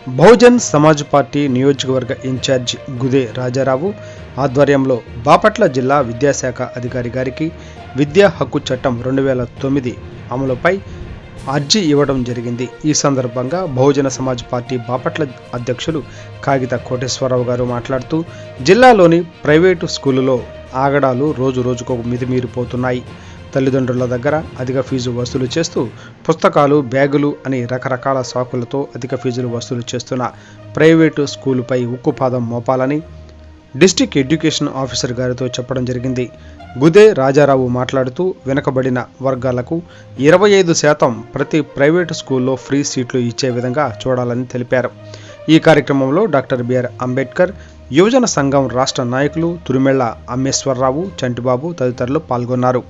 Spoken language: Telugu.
బహుజన్ సమాజ్ పార్టీ నియోజకవర్గ ఇన్ఛార్జి గుదే రాజారావు ఆధ్వర్యంలో బాపట్ల జిల్లా విద్యాశాఖ అధికారి గారికి విద్యా హక్కు చట్టం 2009 అమలుపై అర్జీ ఇవ్వడం జరిగింది. ఈ సందర్భంగా బహుజన సమాజ్ పార్టీ బాపట్ల అధ్యక్షులు కాగిత కోటేశ్వరరావు గారు మాట్లాడుతూ, జిల్లాలోని ప్రైవేటు స్కూలులో ఆగడాలు రోజు రోజుకు మితిమీరిపోతున్నాయి. తల్లిదండ్రుల దగ్గర అధిక ఫీజు వసూలు చేస్తూ పుస్తకాలు, బ్యాగులు అని రకరకాల సాకులతో అధిక ఫీజులు వసూలు చేస్తున్న ప్రైవేటు స్కూలుపై ఉక్కుపాదం మోపాలని డిస్ట్రిక్ట్ ఎడ్యుకేషన్ ఆఫీసర్ గారితో చెప్పడం జరిగింది. గుదే రాజారావు మాట్లాడుతూ, వెనుకబడిన వర్గాలకు 25% ప్రతి ప్రైవేటు స్కూల్లో ఫ్రీ సీట్లు ఇచ్చే విధంగా చూడాలని తెలిపారు. ఈ కార్యక్రమంలో డాక్టర్ బిఆర్ అంబేద్కర్, యువజన సంఘం రాష్ట్ర నాయకులు తురిమెళ్ల అమ్మేశ్వరరావు, చంటిబాబు తదితరులు పాల్గొన్నారు.